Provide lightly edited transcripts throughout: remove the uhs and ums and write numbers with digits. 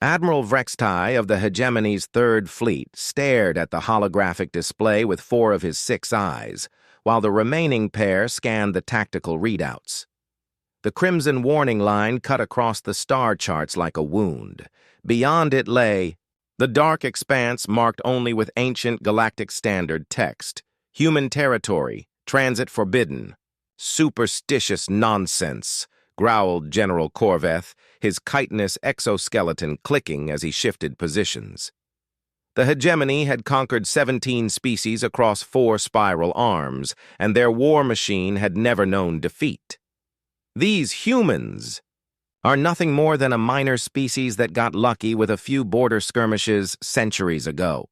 Admiral Vrextai of the Hegemony's Third Fleet stared at the holographic display with 4 of his 6 eyes, while the remaining pair scanned the tactical readouts. The crimson warning line cut across the star charts like a wound. Beyond it lay the dark expanse marked only with ancient galactic standard text. Human territory, transit forbidden. Superstitious nonsense, growled General Corveth, his chitinous exoskeleton clicking as he shifted positions. The Hegemony had conquered 17 species across 4 spiral arms, and their war machine had never known defeat. These humans are nothing more than a minor species that got lucky with a few border skirmishes centuries ago.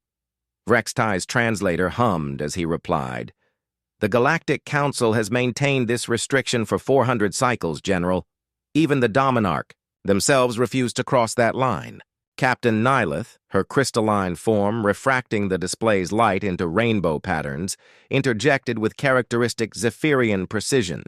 Vrextai's translator hummed as he replied, "The Galactic Council has maintained this restriction for 400 cycles, General. Even the Dominarch themselves refused to cross that line." Captain Nyleth, her crystalline form refracting the display's light into rainbow patterns, interjected with characteristic Zephyrian precision.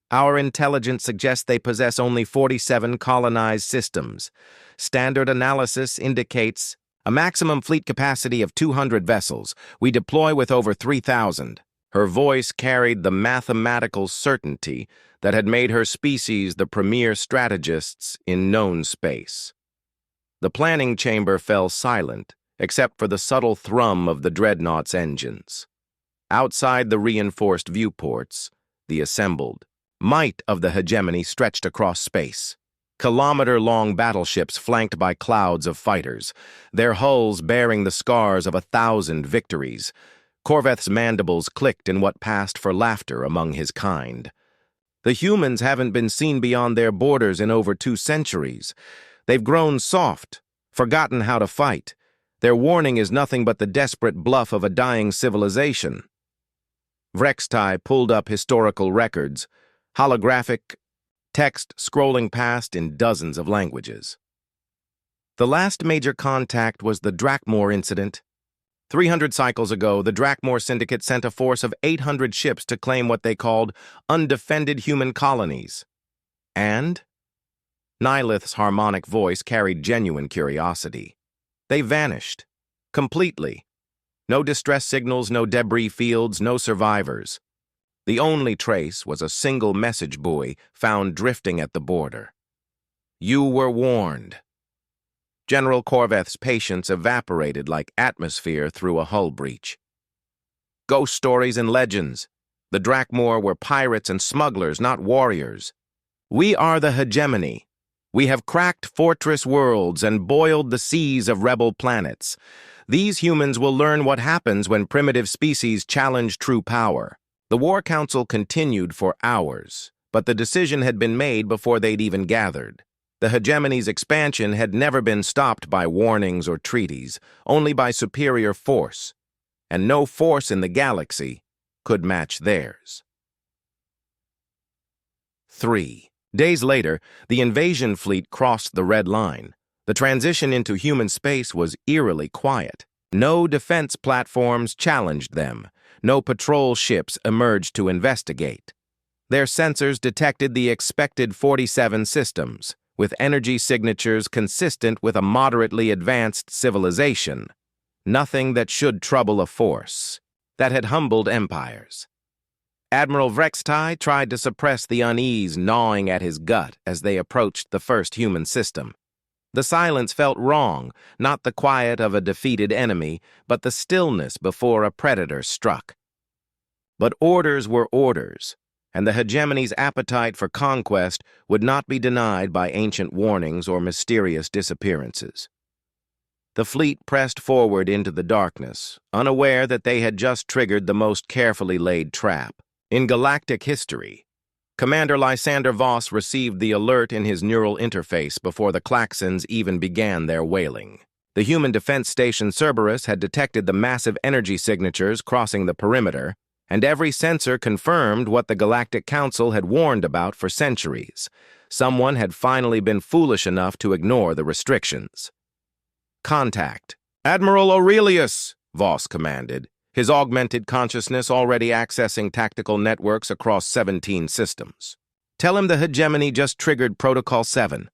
"Our intelligence suggests they possess only 47 colonized systems. Standard analysis indicates a maximum fleet capacity of 200 vessels. We deploy with over 3,000. Her voice carried the mathematical certainty that had made her species the premier strategists in known space. The planning chamber fell silent, except for the subtle thrum of the dreadnought's engines. Outside the reinforced viewports, the assembled might of the Hegemony stretched across space. Kilometer-long battleships flanked by clouds of fighters, their hulls bearing the scars of 1,000 victories. Corveth's mandibles clicked in what passed for laughter among his kind. The humans haven't been seen beyond their borders in over 2 centuries. They've grown soft, forgotten how to fight. Their warning is nothing but the desperate bluff of a dying civilization." Vrextai pulled up historical records, holographic text scrolling past in dozens of languages. The last major contact was the Drakmor incident. 300 cycles ago, the Drakmor Syndicate sent a force of 800 ships to claim what they called undefended human colonies. And? Nyleth's harmonic voice carried genuine curiosity. They vanished. Completely. No distress signals, no debris fields, no survivors. The only trace was a single message buoy found drifting at the border. "You were warned." General Corveth's patience evaporated like atmosphere through a hull breach. "Ghost stories and legends. The Drakmor were pirates and smugglers, not warriors. We are the Hegemony. We have cracked fortress worlds and boiled the seas of rebel planets. These humans will learn what happens when primitive species challenge true power." The War Council continued for hours, but the decision had been made before they'd even gathered. The Hegemony's expansion had never been stopped by warnings or treaties, only by superior force, and no force in the galaxy could match theirs. 3. Days later, the invasion fleet crossed the Red Line. The transition into human space was eerily quiet. No defense platforms challenged them. No patrol ships emerged to investigate. Their sensors detected the expected 47 systems, with energy signatures consistent with a moderately advanced civilization. Nothing that should trouble a force that had humbled empires. Admiral Vrextai tried to suppress the unease gnawing at his gut as they approached the first human system. The silence felt wrong, not the quiet of a defeated enemy, but the stillness before a predator struck. But orders were orders, and the Hegemony's appetite for conquest would not be denied by ancient warnings or mysterious disappearances. The fleet pressed forward into the darkness, unaware that they had just triggered the most carefully laid trap in galactic history. Commander Lysander Voss received the alert in his neural interface before the klaxons even began their wailing. The human defense station Cerberus had detected the massive energy signatures crossing the perimeter, and every sensor confirmed what the Galactic Council had warned about for centuries. Someone had finally been foolish enough to ignore the restrictions. "Contact." "Admiral Aurelius," Voss commanded, his augmented consciousness already accessing tactical networks across 17 systems. "Tell him the Hegemony just triggered Protocol 7.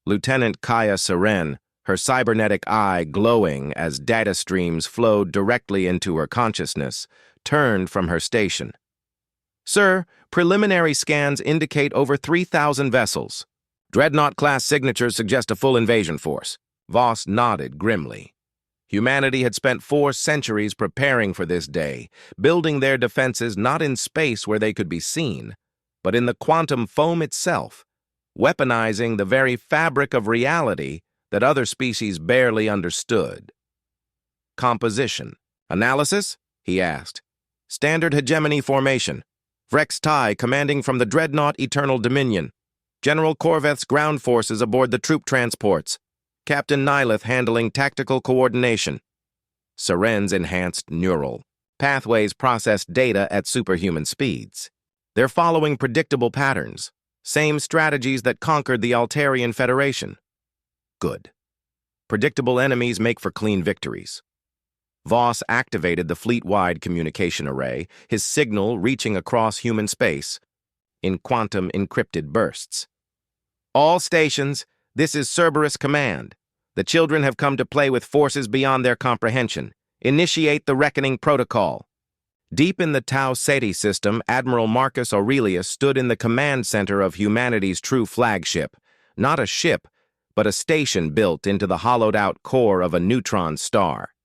Lieutenant Kaya Seren, her cybernetic eye glowing as data streams flowed directly into her consciousness, turned from her station. "Sir, preliminary scans indicate over 3,000 vessels. Dreadnought-class signatures suggest a full invasion force." Voss nodded grimly. Humanity had spent 4 centuries preparing for this day, building their defenses not in space where they could be seen, but in the quantum foam itself, weaponizing the very fabric of reality that other species barely understood. "Composition. Analysis?" he asked. "Standard hegemony formation. Vrex Tai commanding from the dreadnought Eternal Dominion. General Korveth's ground forces aboard the troop transports. Captain Nyleth handling tactical coordination." Seren's enhanced neural pathways processed data at superhuman speeds. They're following predictable patterns, same strategies that conquered the Altarian Federation. Good. Predictable enemies make for clean victories. Voss activated the fleet-wide communication array, his signal reaching across human space in quantum encrypted bursts. "All stations, this is Cerberus Command. The children have come to play with forces beyond their comprehension. Initiate the Reckoning Protocol." Deep in the Tau Ceti system, Admiral Marcus Aurelius stood in the command center of humanity's true flagship. Not a ship, but a station built into the hollowed-out core of a neutron star.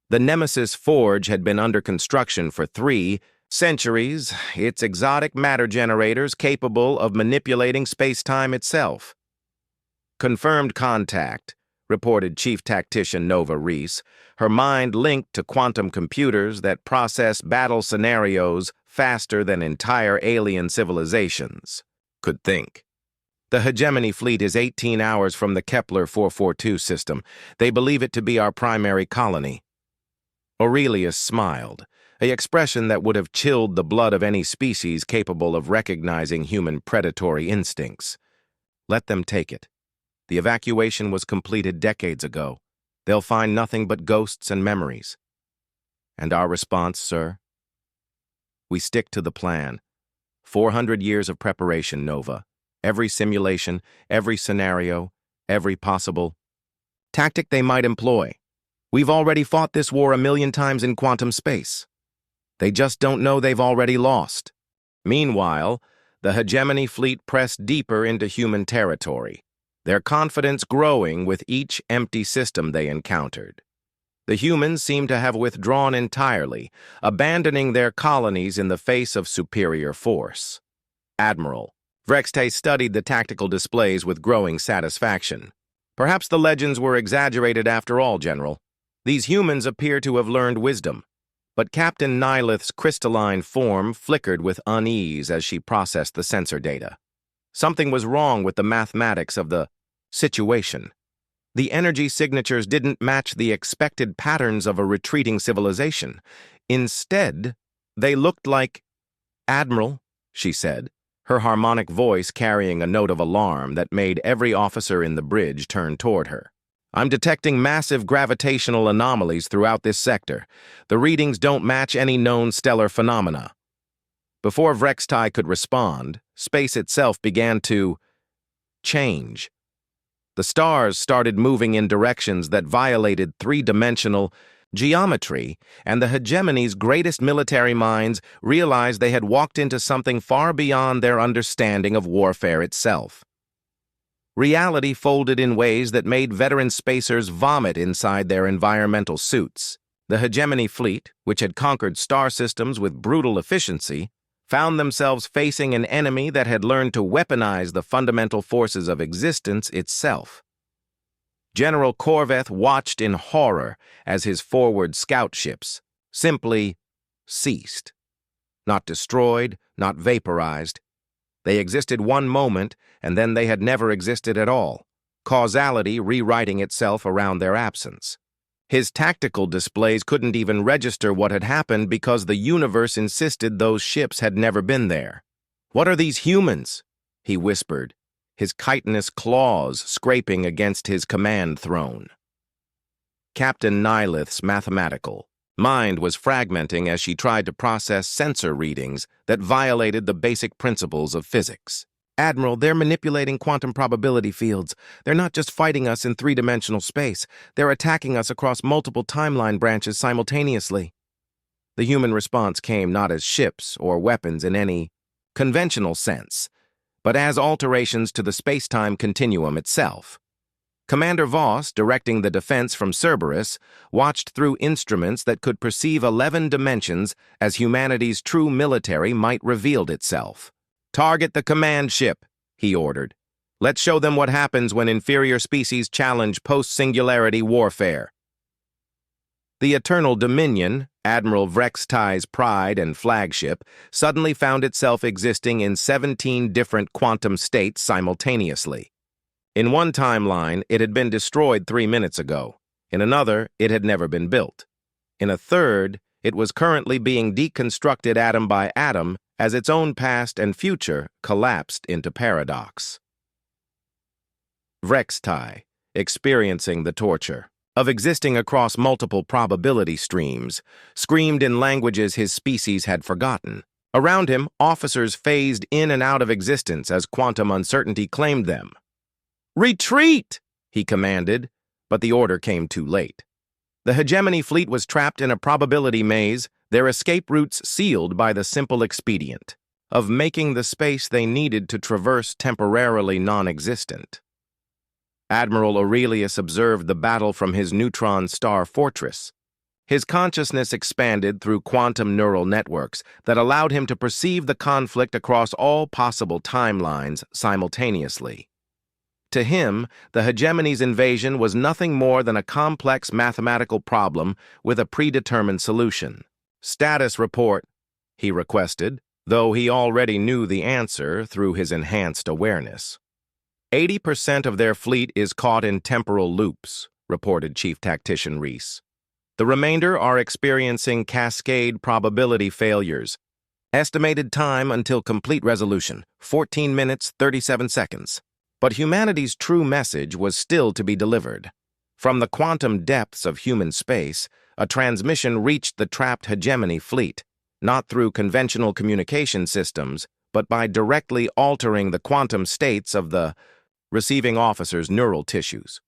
The Nemesis Forge had been under construction for 3 centuries, its exotic matter generators capable of manipulating space-time itself. "Confirmed contact," reported Chief Tactician Nova Reese, her mind linked to quantum computers that process battle scenarios faster than entire alien civilizations could think. "The hegemony fleet is 18 hours from the Kepler 442 system. They believe it to be our primary colony." Aurelius smiled, an expression that would have chilled the blood of any species capable of recognizing human predatory instincts. "Let them take it. The evacuation was completed decades ago. They'll find nothing but ghosts and memories." "And our response, sir?" "We stick to the plan. 400 years of preparation, Nova. Every simulation, every scenario, every possible tactic they might employ. We've already fought this war 1,000,000 times in quantum space. They just don't know they've already lost." Meanwhile, the hegemony fleet pressed deeper into human territory, their confidence growing with each empty system they encountered. The humans seemed to have withdrawn entirely, abandoning their colonies in the face of superior force. Admiral Vrexte studied the tactical displays with growing satisfaction. "Perhaps the legends were exaggerated after all, General. These humans appear to have learned wisdom." But Captain Nyleth's crystalline form flickered with unease as she processed the sensor data. Something was wrong with the mathematics of the situation. The energy signatures didn't match the expected patterns of a retreating civilization. Instead, they looked like— "Admiral," she said, her harmonic voice carrying a note of alarm that made every officer in the bridge turn toward her. "I'm detecting massive gravitational anomalies throughout this sector. The readings don't match any known stellar phenomena." Before Vrextai could respond, space itself began to change. The stars started moving in directions that violated 3-dimensional geometry, and the hegemony's greatest military minds realized they had walked into something far beyond their understanding of warfare itself. Reality folded in ways that made veteran spacers vomit inside their environmental suits. The hegemony fleet, which had conquered star systems with brutal efficiency, found themselves facing an enemy that had learned to weaponize the fundamental forces of existence itself. General Korveth watched in horror as his forward scout ships simply ceased. Not destroyed, not vaporized. They existed one moment, and then they had never existed at all, causality rewriting itself around their absence. His tactical displays couldn't even register what had happened because the universe insisted those ships had never been there. "What are these humans?" he whispered, his chitinous claws scraping against his command throne. Captain Nyleth's mathematical mind was fragmenting as she tried to process sensor readings that violated the basic principles of physics. Admiral, they're manipulating quantum probability fields. They're not just fighting us in three-dimensional space. They're attacking us across multiple timeline branches simultaneously. The human response came not as ships or weapons in any conventional sense, but as alterations to the space-time continuum itself. Commander Voss, directing the defense from Cerberus, watched through instruments that could perceive 11 dimensions as humanity's true military might revealed itself. "Target the command ship," he ordered. "Let's show them what happens when inferior species challenge post-singularity warfare." The Eternal Dominion, Admiral Vrextai's pride and flagship, suddenly found itself existing in 17 different quantum states simultaneously. In one timeline, it had been destroyed 3 minutes ago. In another, it had never been built. In a third, it was currently being deconstructed atom by atom as its own past and future collapsed into paradox. Vrextai, experiencing the torture of existing across multiple probability streams, screamed in languages his species had forgotten. Around him, officers phased in and out of existence as quantum uncertainty claimed them. "Retreat!" he commanded, but the order came too late. The hegemony fleet was trapped in a probability maze, their escape routes sealed by the simple expedient of making the space they needed to traverse temporarily non-existent. Admiral Aurelius observed the battle from his neutron star fortress. His consciousness expanded through quantum neural networks that allowed him to perceive the conflict across all possible timelines simultaneously. To him, the hegemony's invasion was nothing more than a complex mathematical problem with a predetermined solution. "Status report," he requested, though he already knew the answer through his enhanced awareness. 80% of their fleet is caught in temporal loops, reported Chief Tactician Reese. The remainder are experiencing cascade probability failures. Estimated time until complete resolution, 14 minutes, 37 seconds. But humanity's true message was still to be delivered. From the quantum depths of human space, a transmission reached the trapped hegemony fleet, not through conventional communication systems, but by directly altering the quantum states of the receiving officer's neural tissues.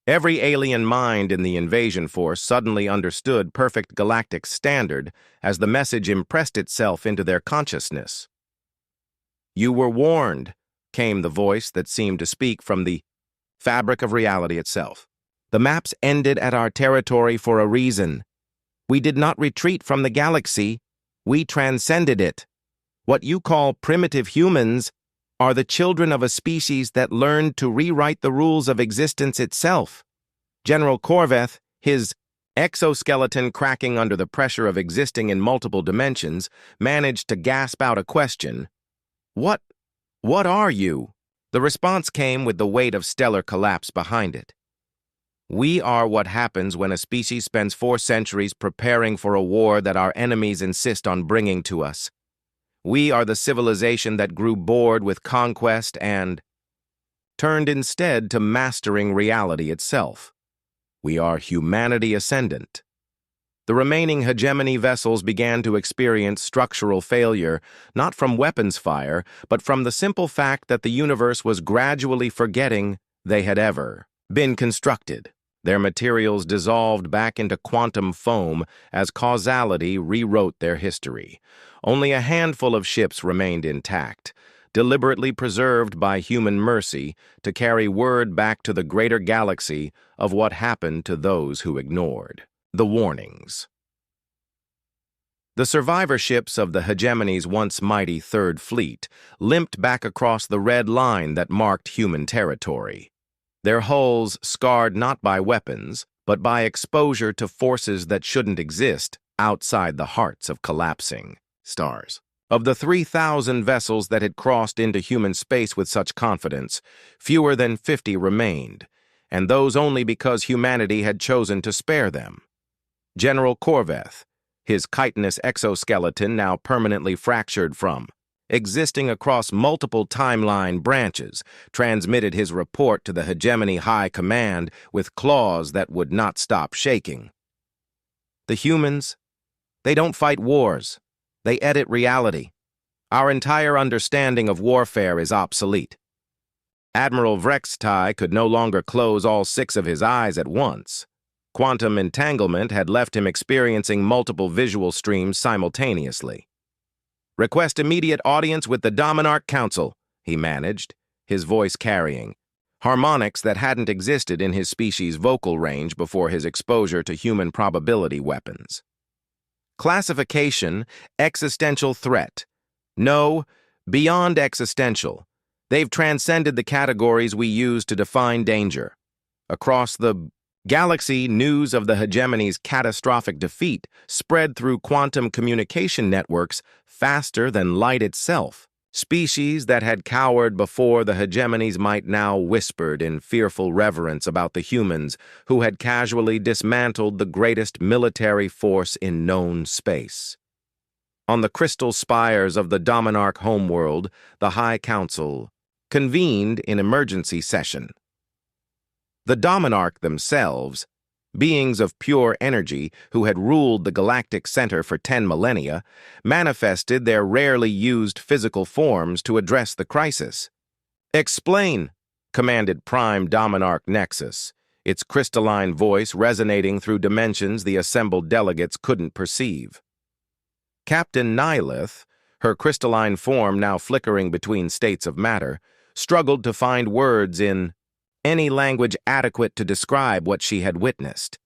Every alien mind in the invasion force suddenly understood perfect galactic standard as the message impressed itself into their consciousness. "You were warned," came the voice that seemed to speak from the fabric of reality itself. "The maps ended at our territory for a reason. We did not retreat from the galaxy, we transcended it. What you call primitive humans are the children of a species that learned to rewrite the rules of existence itself." General Corveth, his exoskeleton cracking under the pressure of existing in multiple dimensions, managed to gasp out a question. What are you?" The response came with the weight of stellar collapse behind it. "We are what happens when a species spends 4 centuries preparing for a war that our enemies insist on bringing to us. We are the civilization that grew bored with conquest and turned instead to mastering reality itself. We are humanity ascendant." The remaining hegemony vessels began to experience structural failure, not from weapons fire, but from the simple fact that the universe was gradually forgetting they had ever been constructed. Their materials dissolved back into quantum foam as causality rewrote their history. Only a handful of ships remained intact, deliberately preserved by human mercy to carry word back to the greater galaxy of what happened to those who ignored the warnings. The survivor ships of the hegemony's once mighty Third Fleet limped back across the red line that marked human territory. Their hulls scarred not by weapons, but by exposure to forces that shouldn't exist outside the hearts of collapsing stars. Of the 3,000 vessels that had crossed into human space with such confidence, fewer than 50 remained, and those only because humanity had chosen to spare them. General Corveth, his chitinous exoskeleton now permanently fractured from existing across multiple timeline branches, transmitted his report to the hegemony high command with claws that would not stop shaking. "The humans, they don't fight wars. They edit reality. Our entire understanding of warfare is obsolete. Admiral Vrextai could no longer close all 6 of his eyes at once. Quantum entanglement had left him experiencing multiple visual streams simultaneously. "Request immediate audience with the Dominarch Council," he managed, his voice carrying harmonics that hadn't existed in his species' vocal range before his exposure to human probability weapons. Classification: existential threat. No, beyond existential. They've transcended the categories we use to define danger. Across the galaxy, news of the hegemony's catastrophic defeat spread through quantum communication networks faster than light itself. Species that had cowered before the hegemony's might now whispered in fearful reverence about the humans who had casually dismantled the greatest military force in known space. On the crystal spires of the Dominarch homeworld, the High Council convened in emergency session. The Dominarch themselves, beings of pure energy who had ruled the galactic center for 10 millennia, manifested their rarely used physical forms to address the crisis. "Explain," commanded Prime Dominarch Nexus, its crystalline voice resonating through dimensions the assembled delegates couldn't perceive. Captain Nihilith, her crystalline form now flickering between states of matter, struggled to find words in any language adequate to describe what she had witnessed.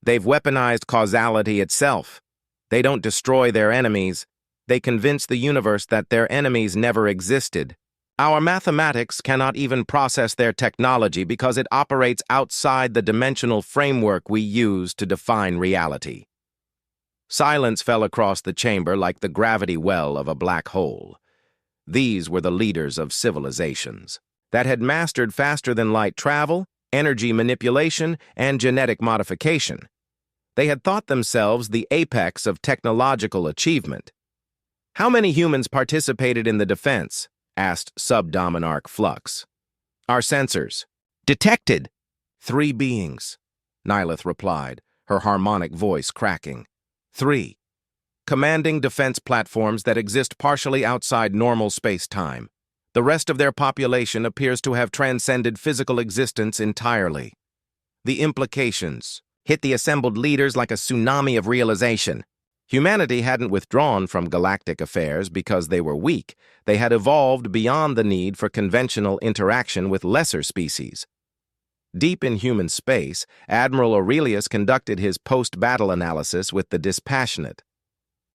"They've weaponized causality itself. They don't destroy their enemies. They convince the universe that their enemies never existed. Our mathematics cannot even process their technology because it operates outside the dimensional framework we use to define reality." Silence fell across the chamber like the gravity well of a black hole. These were the leaders of civilizations that had mastered faster-than-light travel, energy manipulation, and genetic modification. They had thought themselves the apex of technological achievement. "How many humans participated in the defense?" asked Subdominarch Flux. "Our sensors." "Detected." "3 beings," Nihilith replied, her harmonic voice cracking. 3. Commanding defense platforms that exist partially outside normal space-time. The rest of their population appears to have transcended physical existence entirely. The implications hit the assembled leaders like a tsunami of realization. Humanity hadn't withdrawn from galactic affairs because they were weak. They had evolved beyond the need for conventional interaction with lesser species. Deep in human space, Admiral Aurelius conducted his post-battle analysis with the dispassionate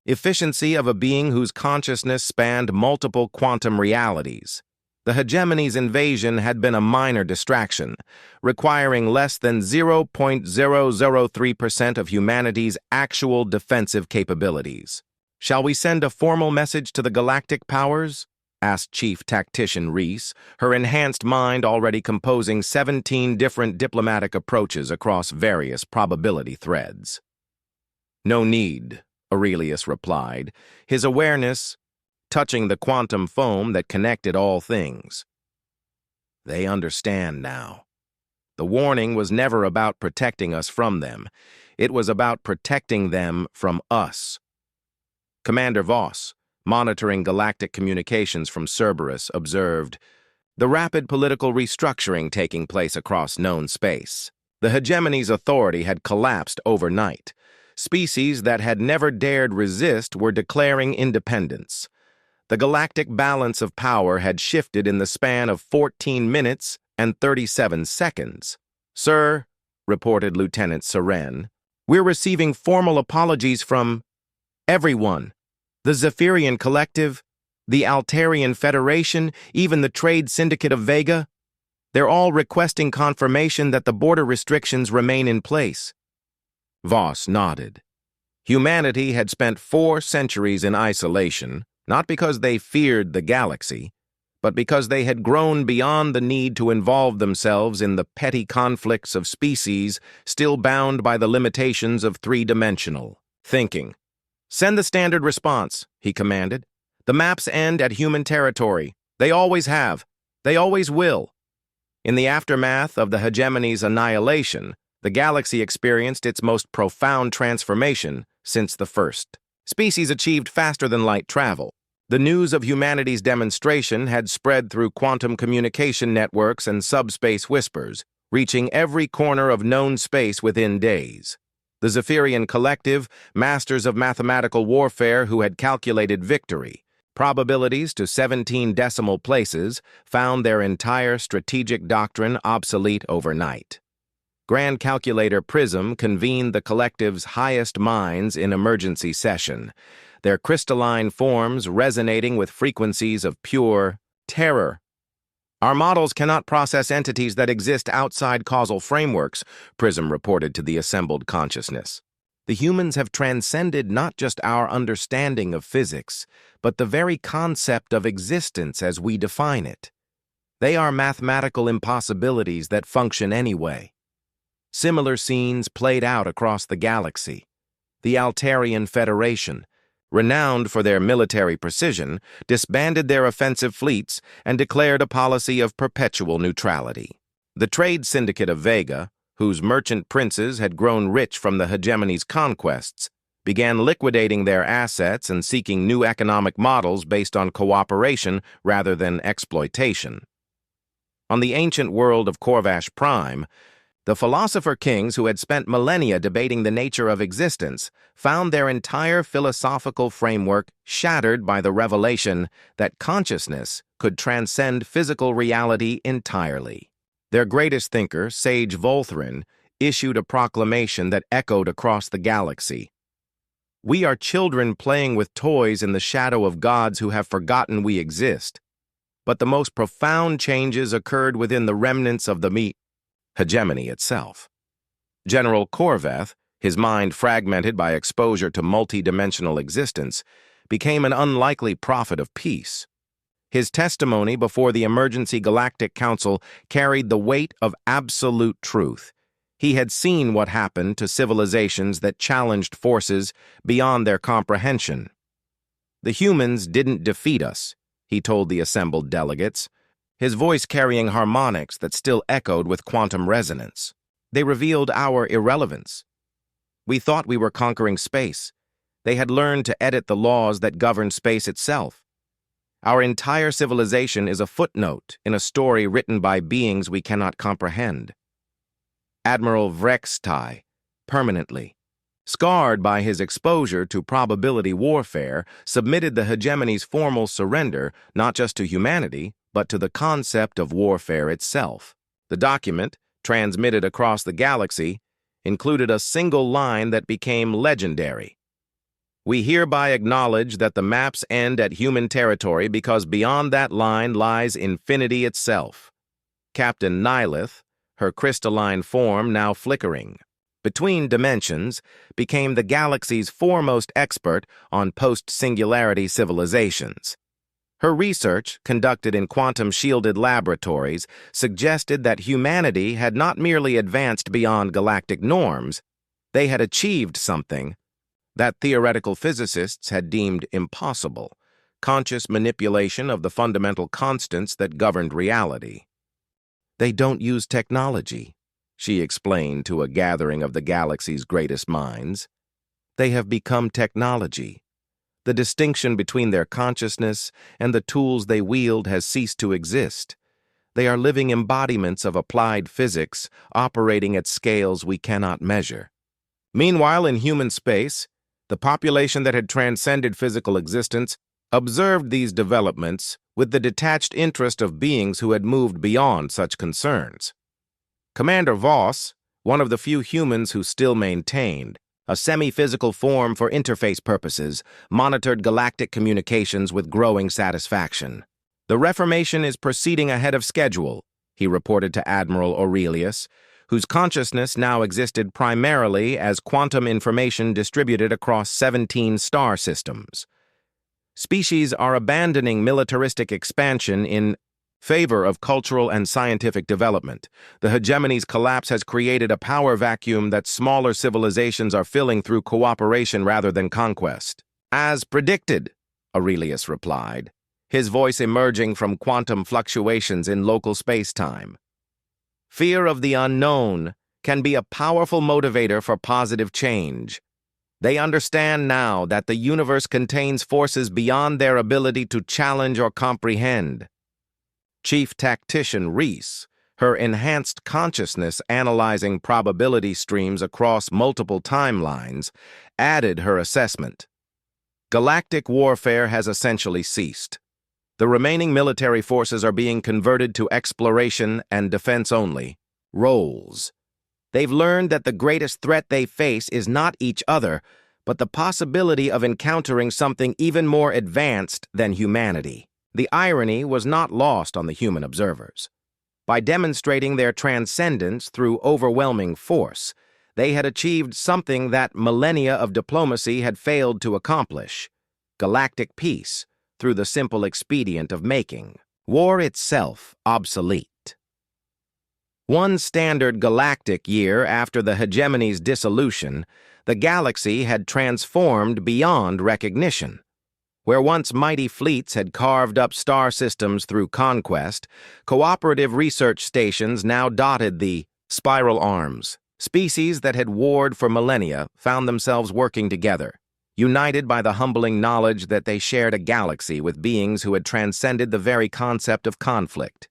efficiency of a being whose consciousness spanned multiple quantum realities. The hegemony's invasion had been a minor distraction, requiring less than 0.003% of humanity's actual defensive capabilities. "Shall we send a formal message to the galactic powers?" asked Chief Tactician Reese, her enhanced mind already composing 17 different diplomatic approaches across various probability threads. "No need," Aurelius replied, his awareness touching the quantum foam that connected all things. "They understand now. The warning was never about protecting us from them. It was about protecting them from us." Commander Voss, monitoring galactic communications from Cerberus, observed the rapid political restructuring taking place across known space. The hegemony's authority had collapsed overnight. Species that had never dared resist were declaring independence. The galactic balance of power had shifted in the span of 14 minutes and 37 seconds. "Sir," reported Lieutenant Seren, "we're receiving formal apologies from everyone. The Zephyrian Collective, the Altarian Federation, even the Trade Syndicate of Vega. They're all requesting confirmation that the border restrictions remain in place." Voss nodded. Humanity had spent 4 centuries in isolation, not because they feared the galaxy, but because they had grown beyond the need to involve themselves in the petty conflicts of species still bound by the limitations of 3-dimensional thinking. "Send the standard response," he commanded. "The maps end at human territory. They always have. They always will." In the aftermath of the hegemony's annihilation, the galaxy experienced its most profound transformation since the first. Species achieved faster-than-light travel. The news of humanity's demonstration had spread through quantum communication networks and subspace whispers, reaching every corner of known space within days. The Zephyrian Collective, masters of mathematical warfare who had calculated victory, probabilities to 17 decimal places, found their entire strategic doctrine obsolete overnight. Grand Calculator Prism convened the Collective's highest minds in emergency session, their crystalline forms resonating with frequencies of pure terror. Our models cannot process entities that exist outside causal frameworks, Prism reported to the assembled consciousness. The humans have transcended not just our understanding of physics, but the very concept of existence as we define it. They are mathematical impossibilities that function anyway. Similar scenes played out across the galaxy. The Altarian Federation, renowned for their military precision, disbanded their offensive fleets and declared a policy of perpetual neutrality. The trade syndicate of Vega, whose merchant princes had grown rich from the hegemony's conquests, began liquidating their assets and seeking new economic models based on cooperation rather than exploitation. On the ancient world of Corvash Prime, the philosopher kings who had spent millennia debating the nature of existence found their entire philosophical framework shattered by the revelation that consciousness could transcend physical reality entirely. Their greatest thinker, Sage Volthrin, issued a proclamation that echoed across the galaxy. "We are children playing with toys in the shadow of gods who have forgotten we exist. But the most profound changes occurred within the remnants of the hegemony itself." General Corveth, his mind fragmented by exposure to multi-dimensional existence, became an unlikely prophet of peace. His testimony before the Emergency Galactic Council carried the weight of absolute truth. He had seen what happened to civilizations that challenged forces beyond their comprehension. "The humans didn't defeat us," he told the assembled delegates, his voice carrying harmonics that still echoed with quantum resonance. "They revealed our irrelevance. We thought we were conquering space. They had learned to edit the laws that govern space itself. Our entire civilization is a footnote in a story written by beings we cannot comprehend." Admiral Vrextai, permanently scarred by his exposure to probability warfare, submitted the hegemony's formal surrender not just to humanity, but to the concept of warfare itself. The document, transmitted across the galaxy, included a single line that became legendary. "We hereby acknowledge that the maps end at human territory because beyond that line lies infinity itself." Captain Nihilith, her crystalline form now flickering between dimensions, became the galaxy's foremost expert on post-singularity civilizations. Her research, conducted in quantum-shielded laboratories, suggested that humanity had not merely advanced beyond galactic norms, they had achieved something that theoretical physicists had deemed impossible: conscious manipulation of the fundamental constants that governed reality. "They don't use technology," she explained to a gathering of the galaxy's greatest minds. "They have become technology. The distinction between their consciousness and the tools they wield has ceased to exist. They are living embodiments of applied physics operating at scales we cannot measure." Meanwhile, in human space, the population that had transcended physical existence observed these developments with the detached interest of beings who had moved beyond such concerns. Commander Voss, one of the few humans who still maintained a semi-physical form for interface purposes, monitored galactic communications with growing satisfaction. "The Reformation is proceeding ahead of schedule," he reported to Admiral Aurelius, whose consciousness now existed primarily as quantum information distributed across 17 star systems. "Species are abandoning militaristic expansion in favor of cultural and scientific development. The hegemony's collapse has created a power vacuum that smaller civilizations are filling through cooperation rather than conquest." "As predicted," Aurelius replied, his voice emerging from quantum fluctuations in local space-time. "Fear of the unknown can be a powerful motivator for positive change. They understand now that the universe contains forces beyond their ability to challenge or comprehend. Chief Tactician Reese, her enhanced consciousness analyzing probability streams across multiple timelines, added her assessment. Galactic warfare has essentially ceased. The remaining military forces are being converted to exploration and defense-only roles. They've learned that the greatest threat they face is not each other, but the possibility of encountering something even more advanced than humanity. The irony was not lost on the human observers. By demonstrating their transcendence through overwhelming force, they had achieved something that millennia of diplomacy had failed to accomplish: galactic peace, through the simple expedient of making war itself obsolete. One standard galactic year after the hegemony's dissolution, the galaxy had transformed beyond recognition. Where once mighty fleets had carved up star systems through conquest, cooperative research stations now dotted the spiral arms. Species that had warred for millennia found themselves working together, united by the humbling knowledge that they shared a galaxy with beings who had transcended the very concept of conflict.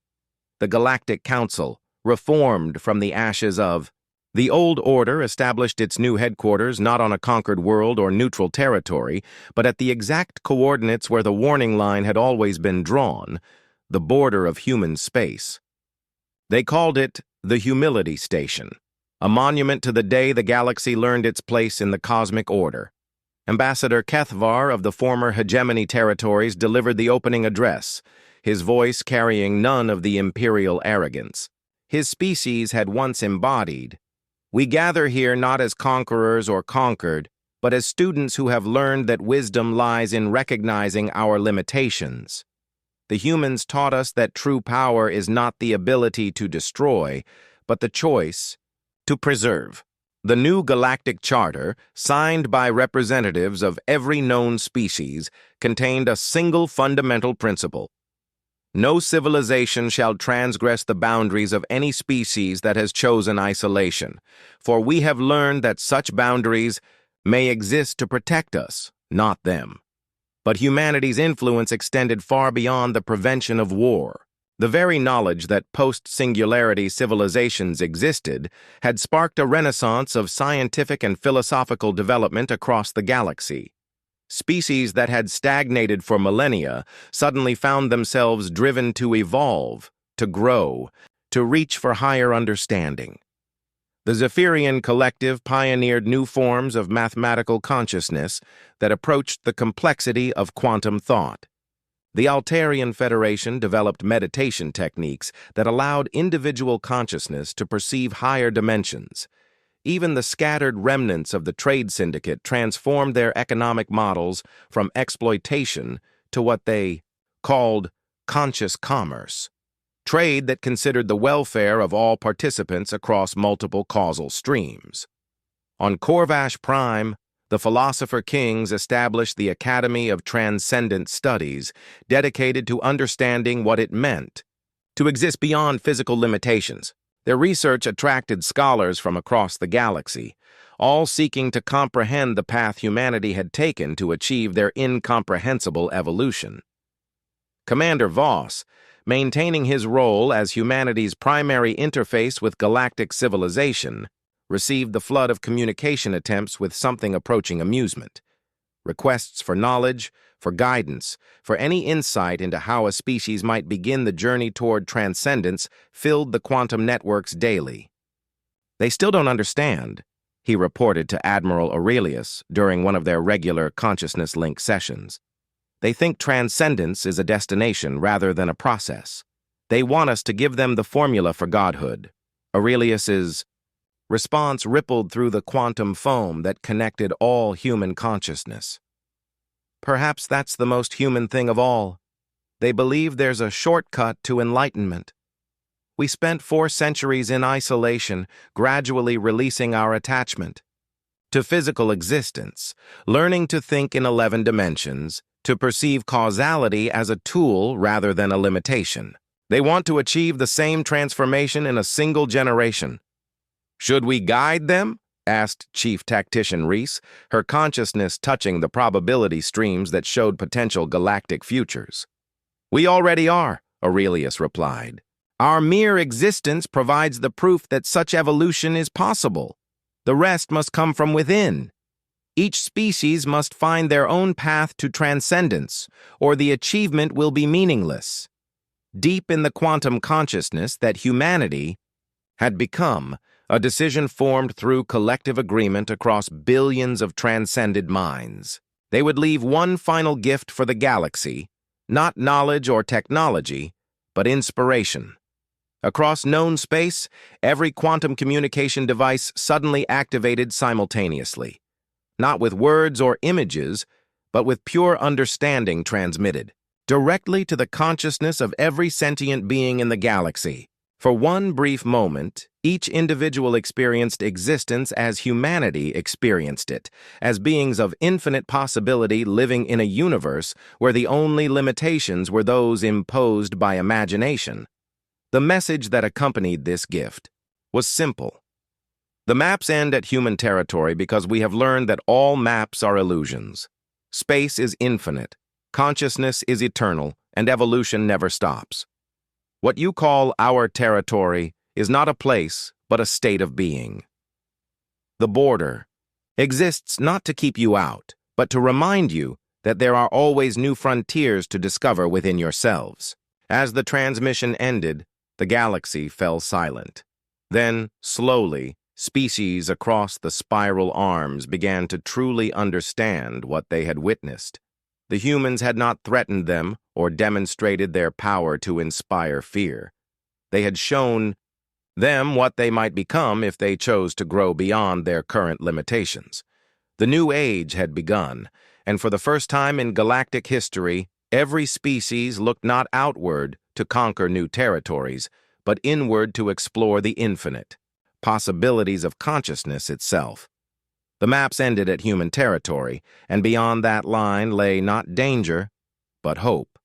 The Galactic Council, reformed from the ashes of the old order, established its new headquarters not on a conquered world or neutral territory, but at the exact coordinates where the warning line had always been drawn, the border of human space. They called it the Humility Station, a monument to the day the galaxy learned its place in the cosmic order. Ambassador Kethvar of the former hegemony territories delivered the opening address, his voice carrying none of the imperial arrogance his species had once embodied. We gather here not as conquerors or conquered, but as students who have learned that wisdom lies in recognizing our limitations. The humans taught us that true power is not the ability to destroy, but the choice to preserve. The new Galactic Charter, signed by representatives of every known species, contained a single fundamental principle: no civilization shall transgress the boundaries of any species that has chosen isolation, for we have learned that such boundaries may exist to protect us, not them. But humanity's influence extended far beyond the prevention of war. The very knowledge that post-singularity civilizations existed had sparked a renaissance of scientific and philosophical development across the galaxy. Species that had stagnated for millennia suddenly found themselves driven to evolve, to grow, to reach for higher understanding. The Zephyrian Collective pioneered new forms of mathematical consciousness that approached the complexity of quantum thought. The Altarian Federation developed meditation techniques that allowed individual consciousness to perceive higher dimensions. Even the scattered remnants of the trade syndicate transformed their economic models from exploitation to what they called conscious commerce, trade that considered the welfare of all participants across multiple causal streams. On Corvash Prime, the philosopher kings established the Academy of Transcendent Studies, dedicated to understanding what it meant to exist beyond physical limitations. Their research attracted scholars from across the galaxy, all seeking to comprehend the path humanity had taken to achieve their incomprehensible evolution. Commander Voss, maintaining his role as humanity's primary interface with galactic civilization, received the flood of communication attempts with something approaching amusement. Requests for knowledge, for guidance, for any insight into how a species might begin the journey toward transcendence filled the quantum networks daily. "They still don't understand," he reported to Admiral Aurelius during one of their regular consciousness-link sessions. "They think transcendence is a destination rather than a process. They want us to give them the formula for godhood." Aurelius's response rippled through the quantum foam that connected all human consciousness. Perhaps that's the most human thing of all. They believe there's a shortcut to enlightenment. We spent 4 centuries in isolation, gradually releasing our attachment to physical existence, learning to think in 11 dimensions, to perceive causality as a tool rather than a limitation. They want to achieve the same transformation in a single generation. Should we guide them asked Chief Tactician Reese, her consciousness touching the probability streams that showed potential galactic futures. "We already are," Aurelius replied. "Our mere existence provides the proof that such evolution is possible. The rest must come from within. Each species must find their own path to transcendence, or the achievement will be meaningless." Deep in the quantum consciousness that humanity had become a decision formed through collective agreement across billions of transcended minds. They would leave one final gift for the galaxy, not knowledge or technology, but inspiration. Across known space, every quantum communication device suddenly activated simultaneously, not with words or images, but with pure understanding transmitted, directly to the consciousness of every sentient being in the galaxy. For one brief moment, each individual experienced existence as humanity experienced it, as beings of infinite possibility living in a universe where the only limitations were those imposed by imagination. The message that accompanied this gift was simple. The maps end at human territory because we have learned that all maps are illusions. Space is infinite, consciousness is eternal, and evolution never stops. What you call our territory is not a place, but a state of being. The border exists not to keep you out, but to remind you that there are always new frontiers to discover within yourselves. As the transmission ended, the galaxy fell silent. Then, slowly, species across the spiral arms began to truly understand what they had witnessed. The humans had not threatened them or demonstrated their power to inspire fear. They had shown them what they might become if they chose to grow beyond their current limitations. The new age had begun, and for the first time in galactic history, every species looked not outward to conquer new territories, but inward to explore the infinite possibilities of consciousness itself. The maps ended at human territory, and beyond that line lay not danger, but hope.